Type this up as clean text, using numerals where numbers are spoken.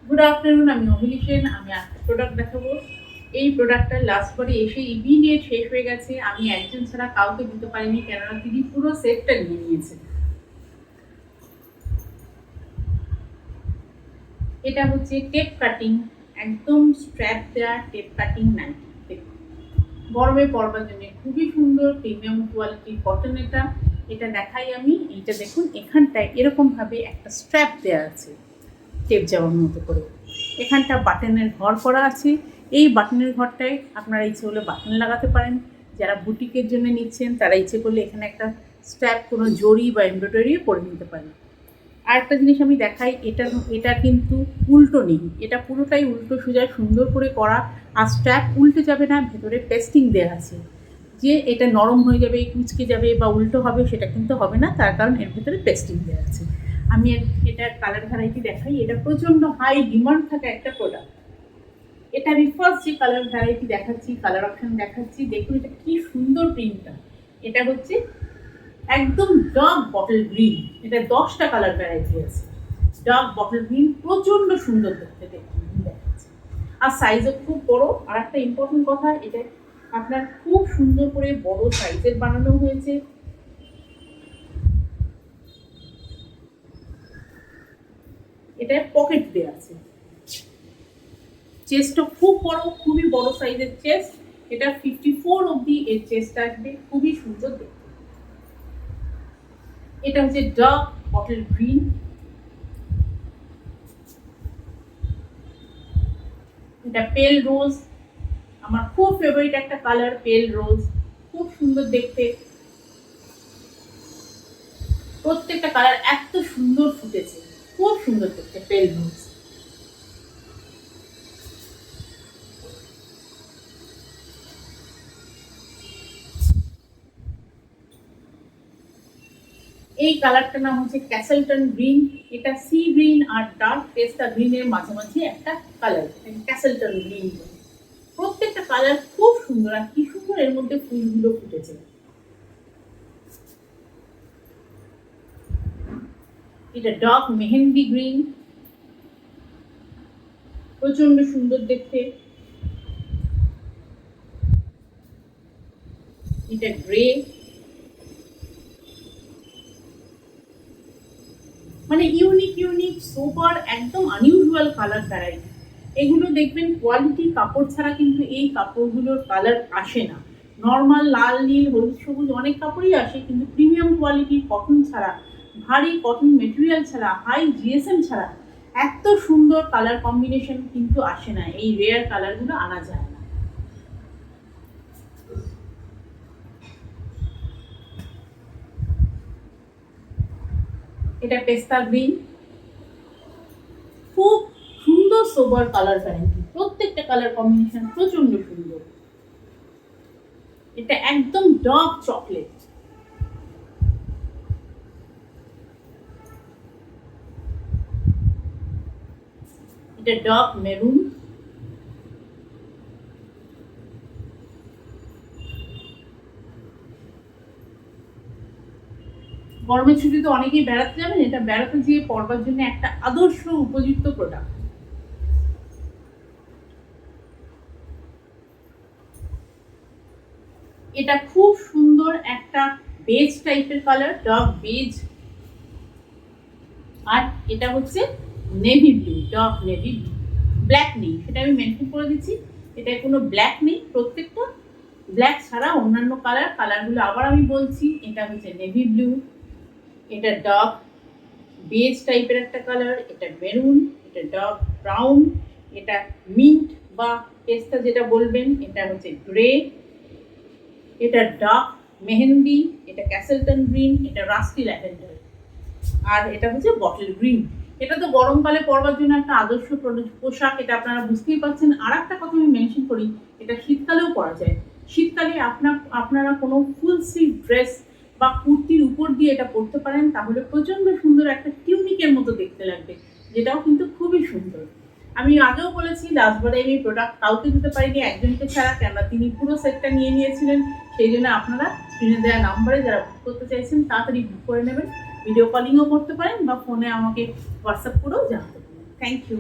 Good afternoon, আমি অভিলি সেন। আমি একটা প্রোডাক্ট দেখাবো। এই প্রোডাক্টটা লাস্ট পরে এসে ইমিডিয়েট শেষ হয়ে গেছে। আমি একজন ছাড়া কাউকে দিতে পারিনি, কেননা তিনি পুরো সেটটা নিয়ে নিয়েছেন। এটা হচ্ছে টেপ কাটিং, একদম স্ট্র্যাপ দেওয়া টেপ কাটিং নাইটি। গরমে পরবার জন্য খুবই সুন্দর প্রিমিয়াম কোয়ালিটির কটন। এটা এটা দেখাই আমি। এইটা দেখুন, এখানটায় এরকমভাবে একটা স্ট্র্যাপ দেওয়া আছে টেপ যাওয়ার মতো করে। এখানটা বাটনের ঘর করা আছে। এই বাটনের ঘরটায় আপনারা ইচ্ছে করলে বাটন লাগাতে পারেন। যারা বুটিকের জন্য নিচ্ছেন তারা ইচ্ছে করলে এখানে একটা স্ট্র্যাপ কোনো জড়ি বা এমব্রয়ডারিও করে নিতে পারেন। আরেকটা জিনিস আমি দেখাই, এটা কিন্তু উল্টো নেই, এটা পুরোটাই উল্টো সোজা সুন্দর করে করা। আর স্ট্র্যাপ উল্টে যাবে না, ভেতরে পেস্টিং দেওয়া আছে। যে এটা নরম হয়ে যাবে, কুঁচকে যাবে বা উল্টো হবে সেটা কিন্তু হবে না, তার কারণ এর ভেতরে পেস্টিং দেওয়া আছে। আমি এটার কালার ভ্যারাইটি দেখাই। এটা প্রচণ্ড হাই ডিমান্ড থাকা একটা প্রোডাক্ট। এটা আমি ফার্স্ট যে কালার ভ্যারাইটি দেখাচ্ছি, কালার অপশন দেখাচ্ছি, দেখুন এটা কি সুন্দর প্রিন্টটা। এটা হচ্ছে একদম ডার্ক বটল গ্রিন। এটা 10টা কালার ভ্যারাইটি আছে। ডার্ক বটল গ্রিন প্রচণ্ড সুন্দর দেখতে দেখাচ্ছে, আর সাইজও খুব বড়। আর একটা ইম্পর্টেন্ট কথা, এটা আপনার খুব সুন্দর করে বড় সাইজের বানানো হয়েছে। এটা পকেট দেওয়া আছে। চেস্টও খুব বড়, খুবই বড় সাইজের চেস্ট। এটা 54 অবধি এর চেস্ট আসবে, খুবই সুন্দর দেখতে। এটা হচ্ছে ডার্ক বটল গ্রিন। এটা পেল রোজ, আমার খুব ফেভারিট একটা কালার পেল রোজ, খুব সুন্দর দেখতে। প্রত্যেকটা কালার এত সুন্দর ফুটেছে, খুব সুন্দর দেখতে পেল রোজ। এই কালারটার নাম হচ্ছে ক্যাসেলটন গ্রিন। এটা সি গ্রিন আর ডার্ক পেস্তা গ্রিনের মাঝামাঝি একটা কালার, ক্যাসেলটন গ্রিন। প্রত্যেকটা কালার খুব সুন্দর, আর কি সুন্দর এর মধ্যে ফুলগুলো ফুটেছে। এটা ডার্ক মেহেন্দি গ্রিন, প্রচন্ড সুন্দর দেখতে। এটা গ্রে, মানে ইউনিক ইউনিক সুপার একদম আনইউজুয়াল কালার ভ্যারাইটি। এগুলো দেখবেন কোয়ালিটি কাপড় ছাড়া কিন্তু এই কাপড়গুলোর কালার আসে না। নর্মাল লাল নীল হলুদ সবুজ অনেক কাপড়ই আসে, কিন্তু প্রিমিয়াম কোয়ালিটির কটন ছাড়া, ভারী কটন মেটেরিয়াল ছাড়া, হাই জিএসএম ছাড়া এত সুন্দর কালার কম্বিনেশন কিন্তু আসে না। এই রেয়ার কালারগুলো আনা যায় না। এটা পেস্তা গ্রিন, খুব সুন্দর সোবার কালার ভ্যারাইটি। প্রত্যেকটা কালার কম্বিনেশন প্রচন্ড সুন্দর। এটা একদম ডার্ক চকলেট। এটা ডার্ক মেরুন। গরমের ছুটিতে অনেকেই বেড়াতে যাবেন, এটা বেড়াতে যেয়ে পরবার জন্য একটা আদর্শ উপযুক্ত প্রোডাক্ট। এটা খুব সুন্দর একটা বেজ টাইপের কালার, ডার্ক বেজ। আর এটা হচ্ছে navy blue, dark navy blue. Black নেই, সেটা আমি মেনশন করে দিচ্ছি। এটা কোনো ব্ল্যাক নেই, প্রত্যেকটা ব্ল্যাক ছাড়া অন্যান্য কালারগুলো আবার আমি বলছি। এটা হচ্ছে নেভি ব্লু, এটা ডার্ক বেজ টাইপের একটা কালার, এটা মেরুন, এটা ডার্ক ব্রাউন, এটা মিন্ট বা পেস্তা যেটা বলবেন, এটা হচ্ছে গ্রে, এটা ডার্ক মেহেন্দি, এটা ক্যাসেলটন গ্রিন, এটা রাস্টি ল্যাভেন্ডার, আর এটা হচ্ছে বটল গ্রিন। এটা তো গরমকালে পরবার জন্য একটা আদর্শ পোশাক, এটা আপনারা বুঝতেই পারছেন। আর একটা কথা আমি মেনশন করি, এটা শীতকালেও পরা যায়। শীতকালে আপনারা কোনো ফুল স্লিভ ড্রেস বা কুর্তির উপর দিয়ে এটা পরতে পারেন, তাহলে প্রচণ্ড সুন্দর একটা টিউনিকের মতো দেখতে লাগবে, যেটাও কিন্তু খুবই সুন্দর। আমি আগেও বলেছি, লাস্টবারে আমি প্রোডাক্ট কাউকে দিতে পারিনি একজনকে ছাড়া, কেননা তিনি পুরো সেটটা নিয়ে নিয়েছিলেন। সেই জন্য আপনারা স্ক্রিনে দেওয়া নাম্বারে যারা বুক করতে চাইছেন তাড়াতাড়ি বুক করে নেবেন। ভিডিও কলিংও করতে পারেন বা ফোনে আমাকে হোয়াটসঅ্যাপ করেও জানাতে পারেন। Thank you.